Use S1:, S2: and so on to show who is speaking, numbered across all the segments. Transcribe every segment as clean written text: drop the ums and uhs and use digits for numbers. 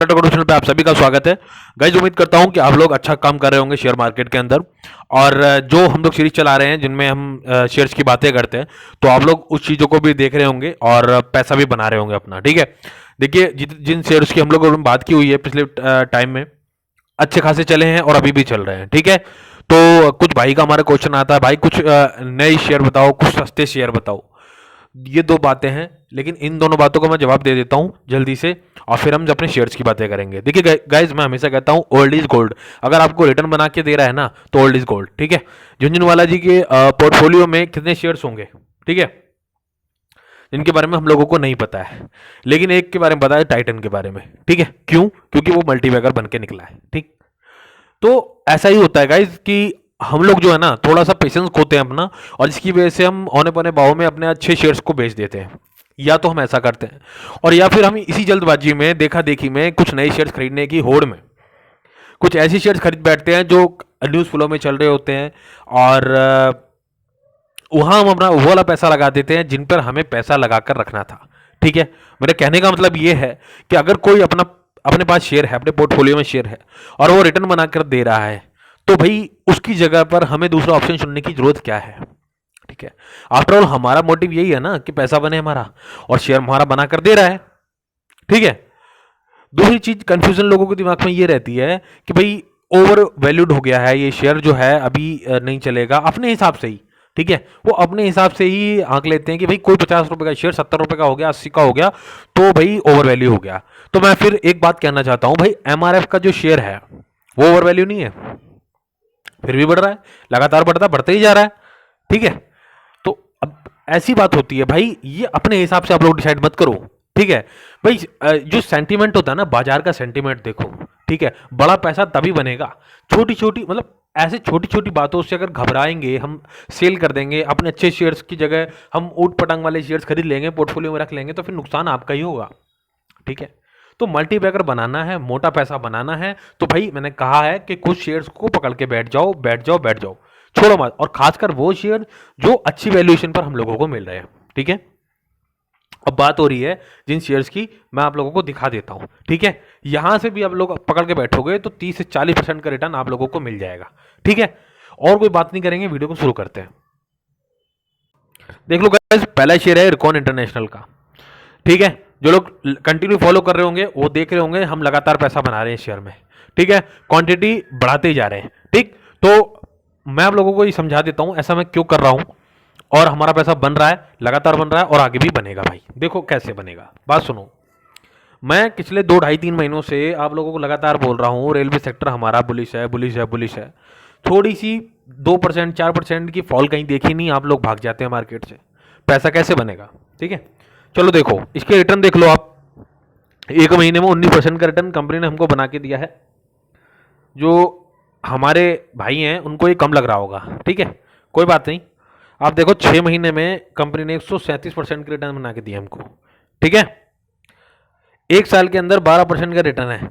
S1: Channel पे आप सभी का स्वागत है। गाइज उम्मीद करता हूं कि आप लोग अच्छा काम कर रहे होंगे शेयर मार्केट के अंदर। और जो हम लोग सीरीज चला रहे हैं जिनमें हम शेयर्स की बातें करते हैं, तो आप लोग उस चीज़ों को भी देख रहे होंगे और पैसा भी बना रहे होंगे अपना। ठीक है, देखिए जिन शेयर्स की हम लोगों ने बात की हुई है पिछले टाइम में, अच्छे खासे चले हैं और अभी भी चल रहे हैं। ठीक है, तो कुछ भाई का हमारा क्वेश्चन आता है, भाई कुछ नए शेयर बताओ, कुछ सस्ते शेयर बताओ। ये दो बातें हैं, लेकिन इन दोनों बातों का मैं जवाब दे देता हूं जल्दी से, और फिर हम अपने शेयर्स की बातें करेंगे। देखिए गाइज, मैं हमेशा कहता हूं ओल्ड इज गोल्ड। अगर आपको रिटर्न बना के दे रहा है ना, तो ओल्ड इज गोल्ड। ठीक है, झुंझुनवाला जी के पोर्टफोलियो में कितने शेयर्स होंगे, ठीक है, जिनके बारे में हम लोगों को नहीं पता है, लेकिन एक के बारे में पता है, टाइटन के बारे में। ठीक है, क्यों? क्योंकि वो मल्टीबैगर बन के निकला है। ठीक, तो ऐसा ही होता है गाइज कि हम लोग जो है ना, थोड़ा सा पेशेंस खोते हैं अपना, और इसकी वजह से हम औने पौने भाव में अपने अच्छे शेयर्स को बेच देते हैं। या तो हम ऐसा करते हैं, और या फिर हम इसी जल्दबाजी में, देखा देखी में, कुछ नए शेयर्स खरीदने की होड़ में कुछ ऐसी शेयर्स खरीद बैठते हैं जो न्यूज़ फ्लो में चल रहे होते हैं, और वहां हम अपना वो वाला पैसा लगा देते हैं जिन पर हमें पैसा लगाकर रखना था। ठीक है, मेरे कहने का मतलब ये है कि अगर कोई अपने पास शेयर है, अपने पोर्टफोलियो में शेयर है, और वो रिटर्न बनाकर दे रहा है, तो भाई उसकी जगह पर हमें दूसरा ऑप्शन चुनने की जरूरत क्या है। ठीक है, आफ्टर ऑल हमारा मोटिव यही है ना कि पैसा बने हमारा, और शेयर हमारा बनाकर दे रहा है। ठीक है, दूसरी चीज कंफ्यूजन लोगों के दिमाग में ये रहती है कि भाई ओवर वैल्यूड हो गया है ये शेयर, जो है अभी नहीं चलेगा, अपने हिसाब से ही। ठीक है, वो अपने हिसाब से ही आंक लेते हैं कि भाई कोई 50 रुपए का शेयर 70 रुपए का हो गया, 80 का हो गया, तो भाई ओवर वैल्यू हो गया। तो मैं फिर एक बात कहना चाहता हूं, भाई एमआरएफ का जो शेयर है वो ओवर वैल्यू नहीं है, फिर भी बढ़ रहा है, लगातार बढ़ता ही जा रहा है। ठीक है, तो अब ऐसी बात होती है भाई, ये अपने हिसाब से आप लोग डिसाइड मत करो। ठीक है भाई, जो सेंटीमेंट होता है ना, बाजार का सेंटीमेंट देखो। ठीक है, बड़ा पैसा तभी बनेगा, छोटी छोटी मतलब ऐसे छोटी छोटी बातों से अगर घबराएंगे, हम सेल कर देंगे अपने अच्छे शेयर्स की जगह, हम ऊट पटांग वाले शेयर्स खरीद लेंगे, पोर्टफोलियो में रख लेंगे, तो फिर नुकसान आपका ही होगा। ठीक है, तो मल्टीबैगर बनाना है, मोटा पैसा बनाना है, तो भाई मैंने कहा है कि कुछ शेयर्स को पकड़ के बैठ जाओ, बैठ जाओ, बैठ जाओ, छोड़ो मत। और खासकर वो शेयर जो अच्छी वैल्यूएशन पर हम लोगों को मिल रहे हैं। ठीक है, अब बात हो रही है जिन शेयर्स की, मैं आप लोगों को दिखा देता हूं। ठीक है, यहां से भी आप लोग पकड़ के बैठोगे तो 30 से 40% का रिटर्न आप लोगों को मिल जाएगा। ठीक है, और कोई बात नहीं करेंगे, वीडियो को शुरू करते हैं। देख लो गाइस, पहला शेयर है इरकॉन इंटरनेशनल का। ठीक है, जो लोग कंटिन्यू फॉलो कर रहे होंगे वो देख रहे होंगे हम लगातार पैसा बना रहे हैं शेयर में। ठीक है, क्वांटिटी बढ़ाते ही जा रहे हैं। ठीक, तो मैं आप लोगों को ये समझा देता हूं ऐसा मैं क्यों कर रहा हूं, और हमारा पैसा बन रहा है, लगातार बन रहा है, और आगे भी बनेगा। भाई देखो कैसे बनेगा, बात सुनो। मैं पिछले 2 ढाई 3 महीनों से आप लोगों को लगातार बोल रहा हूं रेलवे सेक्टर हमारा बुलिश है, बुलिश है, बुलिश है। थोड़ी सी 2% 4% की फॉल कहीं देखी नहीं, आप लोग भाग जाते हैं मार्केट से। पैसा कैसे बनेगा? ठीक है, चलो देखो इसके रिटर्न देख लो आप। एक महीने में 19% का रिटर्न कंपनी ने हमको बना के दिया है। जो हमारे भाई हैं उनको ये कम लग रहा होगा। ठीक है, कोई बात नहीं, आप देखो 6 महीने में कंपनी ने 137% के रिटर्न बना के दिया हमको। ठीक है, एक साल के अंदर 12% का रिटर्न है।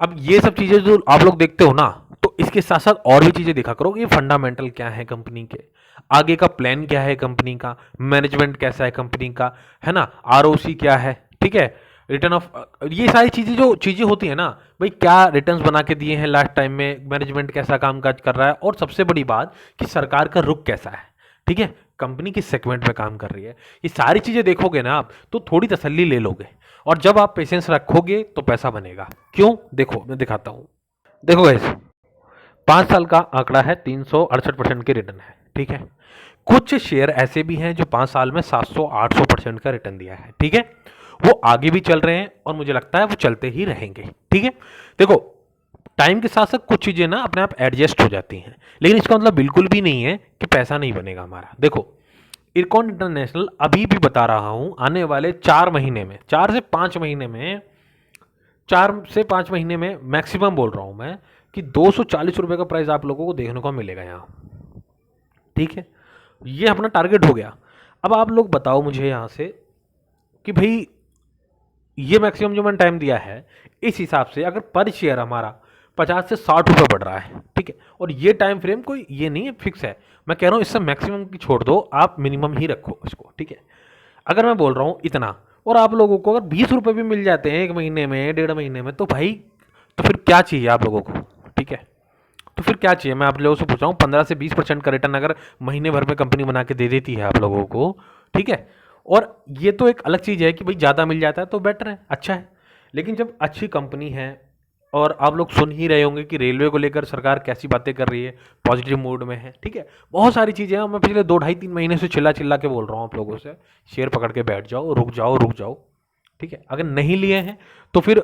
S1: अब ये सब चीजें जो आप लोग देखते हो ना, तो इसके साथ साथ और भी चीजें देखा करो, ये फंडामेंटल क्या है कंपनी के, आगे का प्लान क्या है कंपनी का, मैनेजमेंट कैसा है कंपनी का, है ना, आरओसी क्या है। ठीक है, रिटर्न ऑफ, ये सारी चीजें जो चीजें होती है ना भाई, क्या रिटर्न्स बना के दिए हैं लास्ट टाइम में, मैनेजमेंट कैसा काम काज कर रहा है, और सबसे बड़ी बात कि सरकार का रुख कैसा है। ठीक है, कंपनी किस सेगमेंट में काम कर रही है, ये सारी चीजें देखोगे ना आप, तो थोड़ी तसल्ली ले लोगे, और जब आप पेशेंस रखोगे तो पैसा बनेगा। क्यों? देखो मैं दिखाता हूं। देखो गाइस, 5 साल का आंकड़ा है, 368% के रिटर्न है। ठीक है, कुछ शेयर ऐसे भी हैं जो 5 साल में 700-800% का रिटर्न दिया है। ठीक है, वो आगे भी चल रहे हैं, और मुझे लगता है वो चलते ही रहेंगे। ठीक है, देखो टाइम के साथ साथ कुछ चीजें ना अपने आप एडजस्ट हो जाती हैं, लेकिन इसका मतलब बिल्कुल भी नहीं है कि पैसा नहीं बनेगा हमारा। देखो इरकॉन इंटरनेशनल अभी भी बता रहा हूं, आने वाले 4 महीने में, 4 से 5 महीने में, 4 से 5 महीने में मैक्सिमम बोल रहा हूं मैं, कि 240 रुपए का प्राइस आप लोगों को देखने को मिलेगा यहाँ। ठीक है, ये अपना टारगेट हो गया। अब आप लोग बताओ मुझे यहाँ से कि भाई ये मैक्सिमम जो मैंने टाइम दिया है, इस हिसाब से अगर पर शेयर हमारा 50 से 60 रुपए बढ़ रहा है, ठीक है, और ये टाइम फ्रेम कोई ये नहीं है फिक्स है, मैं कह रहा हूँ इससे मैक्सिमम की छोड़ दो, आप मिनिमम ही रखो इसको। ठीक है, अगर मैं बोल रहा हूँ इतना, और आप लोगों को अगर 20 रुपये भी मिल जाते हैं 1 महीने में, 1.5 महीने में, तो भाई तो फिर क्या चाहिए आप लोगों को? ठीक है, तो फिर क्या चाहिए? मैं आप लोगों से पूछ रहा हूँ, 15 से 20% का रिटर्न अगर महीने भर में कंपनी बना के दे देती है आप लोगों को, ठीक है, और ये तो एक अलग चीज़ है कि भाई ज़्यादा मिल जाता है तो बेटर है, अच्छा है। लेकिन जब अच्छी कंपनी है, और आप लोग सुन ही रहे होंगे कि रेलवे को लेकर सरकार कैसी बातें कर रही है, पॉजिटिव मूड में है, ठीक है, बहुत सारी चीज़ें हैं। मैं पिछले 2 ढाई 3 महीने से चिल्ला चिल्ला के बोल रहा हूँ आप लोगों से, शेयर पकड़ के बैठ जाओ, रुक जाओ, रुक जाओ, ठीक है। अगर नहीं लिए हैं तो फिर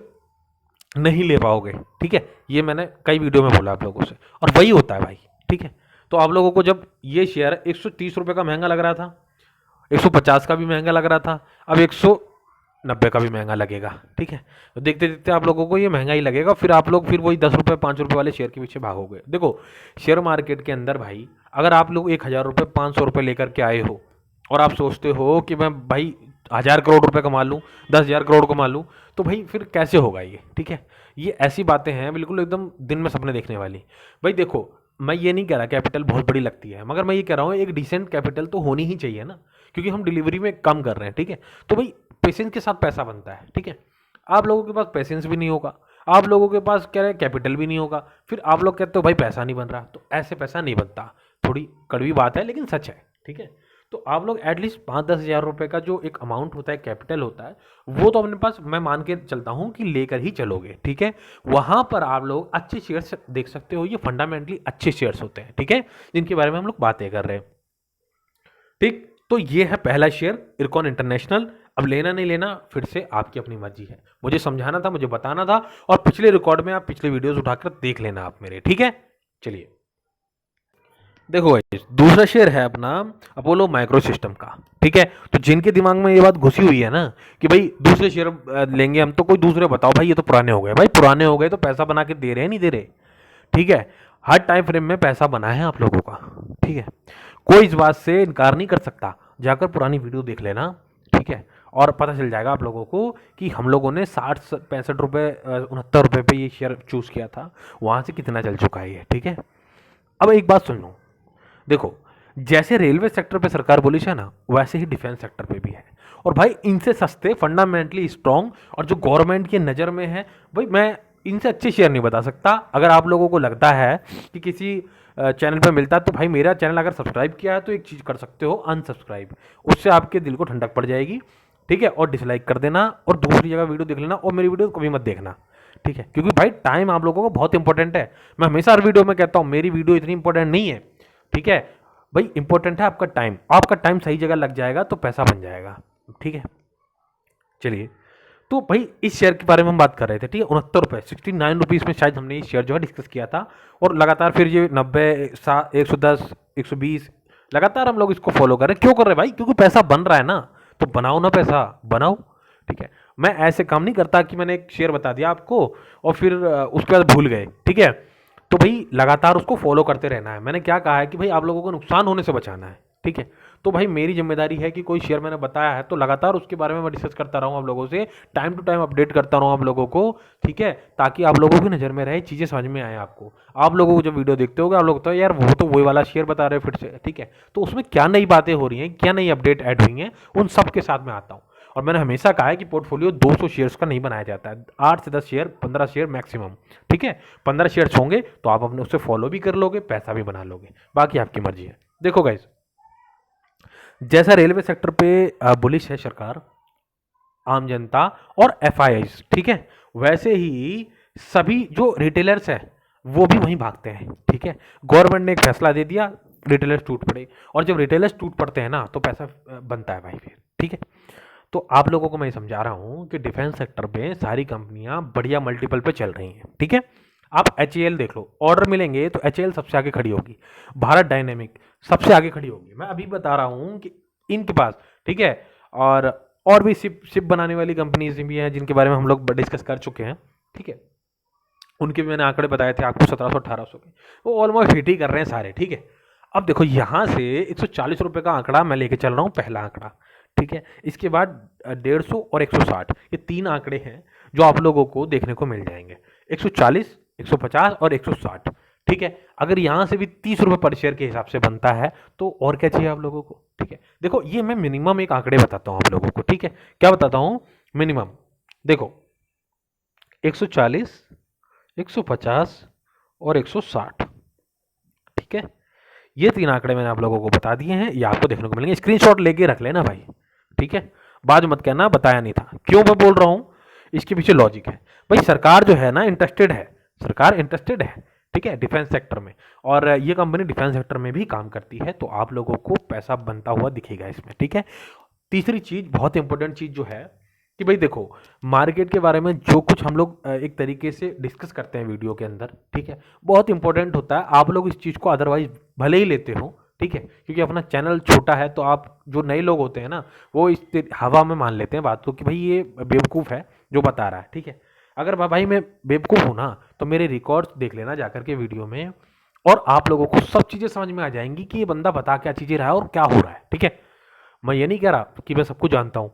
S1: नहीं ले पाओगे, ठीक है, ये मैंने कई वीडियो में बोला आप लोगों से, और वही होता है भाई, ठीक है। तो आप लोगों को जब ये शेयर 130 रुपये का महंगा लग रहा था, 150 का भी महंगा लग रहा था, अब 190 का भी महंगा लगेगा, ठीक है। तो देखते देखते आप लोगों को ये महंगा ही लगेगा, फिर आप लोग फिर वही 10 रुपये 5 रुपये वाले शेयर के पीछे भागोगे। देखो, शेयर मार्केट के अंदर भाई, अगर आप लोग 1,000 रुपये 500 रुपये लेकर के आए हो, और आप सोचते हो कि मैं भाई 1,000 करोड़ रुपए कमा लूँ, 10,000 करोड़ कमा लूँ, तो भाई फिर कैसे होगा ये, ठीक है। ये ऐसी बातें हैं बिल्कुल एकदम दिन में सपने देखने वाली। भाई देखो, मैं ये नहीं कह रहा कैपिटल बहुत बड़ी लगती है, मगर मैं ये कह रहा हूँ एक डिसेंट कैपिटल तो होनी ही चाहिए ना, क्योंकि हम डिलीवरी में कम कर रहे हैं, ठीक है। तो भाई पेशेंस के साथ पैसा बनता है, ठीक है। आप लोगों के पास पेशेंस भी नहीं होगा, आप लोगों के पास कह रहे कैपिटल भी नहीं होगा, फिर आप लोग कहते हो भाई पैसा नहीं बन रहा, तो ऐसे पैसा नहीं बनता। थोड़ी कड़वी बात है लेकिन सच है, ठीक है। तो आप लोग एटलीस्ट 5-10 हज़ार रुपये का जो एक अमाउंट होता है, कैपिटल होता है, वो तो अपने पास मैं मान के चलता हूँ कि लेकर ही चलोगे, ठीक है। वहाँ पर आप लोग अच्छे शेयर्स देख सकते हो, ये फंडामेंटली अच्छे शेयर्स होते हैं, ठीक है, जिनके बारे में हम लोग बातें कर रहे हैं, ठीक। तो ये है पहला शेयर, इरकॉन इंटरनेशनल। अब लेना नहीं लेना फिर से आपकी अपनी मर्जी है, मुझे समझाना था, मुझे बताना था, और पिछले रिकॉर्ड में आप पिछले वीडियोस उठाकर देख लेना आप मेरे, ठीक है। चलिए देखो भाई, दूसरा शेयर है अपना अपोलो माइक्रो सिस्टम का, ठीक है। तो जिनके दिमाग में ये बात घुसी हुई है ना कि भाई दूसरे शेयर लेंगे हम, तो कोई दूसरे बताओ भाई, ये तो पुराने हो गए। भाई पुराने हो गए तो पैसा बना के दे रहे हैं नहीं दे रहे, ठीक है। हर टाइम फ्रेम में पैसा बना है आप लोगों का, ठीक है, कोई इस बात से इनकार नहीं कर सकता। जाकर पुरानी वीडियो देख लेना, ठीक है, और पता चल जाएगा आप लोगों को कि हम लोगों ने 60-65 रुपये 69 रुपये पे ये शेयर चूज़ किया था, वहाँ से कितना चल चुका है ये, ठीक है। अब एक बात सुन लो, देखो, जैसे रेलवे सेक्टर पे सरकार बुलिश है ना, वैसे ही डिफेंस सेक्टर पे भी है। और भाई इनसे सस्ते, फंडामेंटली स्ट्रांग, और जो गवर्नमेंट की नज़र में है, भाई मैं इनसे अच्छे शेयर नहीं बता सकता। अगर आप लोगों को लगता है कि किसी चैनल पे मिलता है, तो भाई मेरा चैनल अगर सब्सक्राइब किया है तो एक चीज़ कर सकते हो, अनसब्सक्राइब, उससे आपके दिल को ठंडक पड़ जाएगी, ठीक है, और डिसलाइक कर देना, और दूसरी जगह वीडियो देख लेना, और मेरी वीडियो कभी मत देखना, ठीक है, क्योंकि भाई टाइम आप लोगों को बहुत इंपॉर्टेंट है। मैं हमेशा हर वीडियो में कहता हूँ मेरी वीडियो इतनी इंपॉर्टेंट नहीं है, ठीक है। भाई इंपॉर्टेंट है आपका टाइम, आपका टाइम सही जगह लग जाएगा तो पैसा बन जाएगा, ठीक है। चलिए, तो भाई इस शेयर के बारे में हम बात कर रहे थे, ठीक है, 69 रुपये 69 रुपीज़ में शायद हमने ये शेयर जो है डिस्कस किया था, और लगातार फिर ये 90 110 120 लगातार हम लोग इसको फॉलो कर रहे हैं। क्यों कर रहे हैं भाई? क्योंकि पैसा बन रहा है ना, तो बनाओ ना, पैसा बनाओ, ठीक है। मैं ऐसे काम नहीं करता कि मैंने एक शेयर बता दिया आपको और फिर उसके बाद भूल गए, ठीक है। तो भाई लगातार उसको फॉलो करते रहना है। मैंने क्या कहा है कि भाई आप लोगों को नुकसान होने से बचाना है, ठीक है। तो भाई मेरी जिम्मेदारी है कि कोई शेयर मैंने बताया है तो लगातार उसके बारे में मैं डिस्कस करता रहूँ आप लोगों से, टाइम टू टाइम अपडेट करता रहूँ आप लोगों को, ठीक है, ताकि आप लोगों की नज़र में रहे, चीज़ें समझ में आए आपको। आप लोगों को जब वीडियो देखते होगे आप लोग तो यार वो तो वही वाला शेयर बता रहे हैं फिर से, ठीक है, तो उसमें क्या नई बातें हो रही हैं, क्या नई अपडेट ऐड हुई हैं, उन सब के साथ मैं आता हूँ। और मैंने हमेशा कहा है कि पोर्टफोलियो 200 शेयर्स का नहीं बनाया जाता है, 8 से 10 शेयर, 15 शेयर मैक्सिमम, ठीक है। 15 शेयर्स होंगे तो आप अपने उससे फॉलो भी कर लोगे, पैसा भी बना लोगे, बाकी आपकी मर्जी है। देखो गाइस, जैसा रेलवे सेक्टर पे बुलिश है सरकार, आम जनता और एफआईआईज, ठीक है, वैसे ही सभी जो रिटेलर्स हैं वो भी वहीं भागते हैं, ठीक है। गवर्नमेंट ने एक फैसला दे दिया, रिटेलर्स टूट पड़े, और जब रिटेलर्स टूट पड़ते हैं ना तो पैसा बनता है भाई फिर, ठीक है। तो आप लोगों को मैं समझा रहा हूँ कि डिफेंस सेक्टर में सारी कंपनियां बढ़िया मल्टीपल पे चल रही हैं, ठीक है। आप HAL देख लो, ऑर्डर मिलेंगे तो HAL सबसे आगे खड़ी होगी, भारत डायनेमिक सबसे आगे खड़ी होगी। मैं अभी बता रहा हूँ कि इनके पास, ठीक है, और भी शिप बनाने वाली कंपनीज भी हैं जिनके बारे में हम लोग डिस्कस कर चुके हैं, ठीक है। उनके भी मैंने आंकड़े बताए थे आपको, 1700-1800 के, वो ऑलमोस्ट हिट ही कर रहे हैं सारे, ठीक है। अब देखो यहाँ से 140 रुपये का आंकड़ा मैं लेके चल रहा हूँ, पहला आंकड़ा, ठीक है। इसके बाद 150 और 160, ये 3 आंकड़े हैं जो आप लोगों को देखने को मिल जाएंगे, 140, 150 और 160, ठीक है। अगर यहाँ से भी 30 रुपये पर शेयर के हिसाब से बनता है तो और क्या चाहिए आप लोगों को, ठीक है। देखो ये मैं मिनिमम एक आंकड़े बताता हूँ आप लोगों को, ठीक है। क्या बताता हूँ मिनिमम, देखो 140, 150 और 160, ठीक है। ये 3 आंकड़े मैंने आप लोगों को बता दिए हैं, ये आपको देखने को मिलेंगे, स्क्रीनशॉट लेके रख लेना भाई, ठीक है। बाद में मत कहना बताया नहीं था। क्यों मैं बोल रहा हूँ, इसके पीछे लॉजिक है भाई। सरकार जो है ना इंटरेस्टेड है, सरकार इंटरेस्टेड है, ठीक है, डिफेंस सेक्टर में, और ये कंपनी डिफेंस सेक्टर में भी काम करती है, तो आप लोगों को पैसा बनता हुआ दिखेगा इसमें, ठीक है। तीसरी चीज, बहुत इंपॉर्टेंट चीज जो है कि भाई देखो, मार्केट के बारे में जो कुछ हम लोग एक तरीके से डिस्कस करते हैं वीडियो के अंदर, ठीक है, बहुत इंपॉर्टेंट होता है। आप लोग इस चीज़ को अदरवाइज भले ही लेते हो, ठीक है, क्योंकि अपना चैनल छोटा है, तो आप जो नए लोग होते हैं ना, वो इस हवा में मान लेते हैं बात को कि भाई ये बेवकूफ़ है जो बता रहा है, ठीक है। अगर भाई मैं बेवकूफ़ हूँ ना, तो मेरे रिकॉर्ड्स देख लेना जाकर के वीडियो में, और आप लोगों को सब चीज़ें समझ में आ जाएंगी कि ये बंदा बता क्या चीज़ें रहा है और क्या हो रहा है, ठीक है। मैं ये नहीं कह रहा कि मैं सब कुछ जानता हूँ,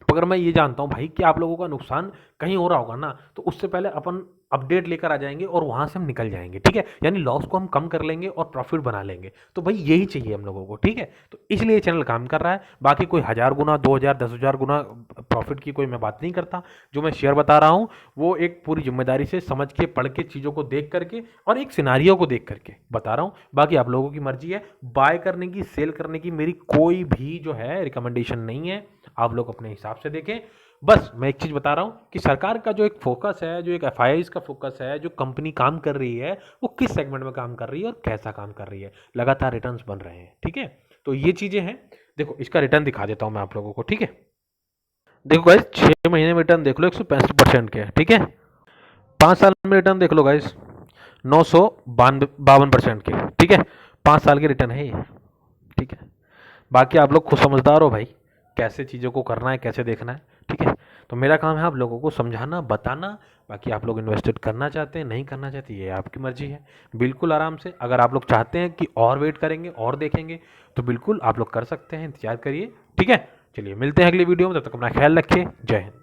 S1: अगर मैं ये जानता हूँ भाई कि आप लोगों का नुकसान कहीं हो रहा होगा ना, तो उससे पहले अपन अपडेट लेकर आ जाएंगे और वहां से हम निकल जाएंगे, ठीक है। यानी लॉस को हम कम कर लेंगे और प्रॉफिट बना लेंगे, तो भाई यही चाहिए हम लोगों को, ठीक है। तो इसलिए ये चैनल काम कर रहा है। बाकी कोई 1000 गुना, 2000, 10,000 गुना प्रॉफिट की कोई मैं बात नहीं करता। जो मैं शेयर बता रहा हूँ वो एक पूरी जिम्मेदारी से समझ के, पढ़ के, चीज़ों को देख करके और एक सिनारियो को देख करके बता रहा हूँ। बाकी आप लोगों की मर्जी है, बाय करने की, सेल करने की मेरी कोई भी जो है रिकमेंडेशन नहीं है। आप लोग अपने हिसाब से देखें। बस मैं एक चीज़ बता रहा हूँ कि सरकार का जो एक फोकस है, जो एक एफआईआई का फोकस है, जो कंपनी काम कर रही है, वो किस सेगमेंट में काम कर रही है और कैसा काम कर रही है, लगातार रिटर्न्स बन रहे हैं, ठीक है। तो ये चीज़ें हैं। देखो इसका रिटर्न दिखा देता हूँ मैं आप लोगों को, ठीक है। देखो गाइस 6 महीने में रिटर्न देख लो 165% के, ठीक है। 5 साल में रिटर्न देख लो गाइस 952% के, ठीक है। 5 साल के रिटर्न है ये, ठीक है। बाकी आप लोग खुद समझदार हो भाई, कैसे चीज़ों को करना है, कैसे देखना है, ठीक है। तो मेरा काम है आप लोगों को समझाना, बताना। बाकी आप लोग इन्वेस्टेड करना चाहते हैं, नहीं करना चाहते, ये आपकी मर्जी है, बिल्कुल आराम से। अगर आप लोग चाहते हैं कि और वेट करेंगे और देखेंगे, तो बिल्कुल आप लोग कर सकते हैं, इंतजार करिए, ठीक है। चलिए मिलते हैं अगली वीडियो में, तब तक अपना ख्याल रखिए। जय हिंद।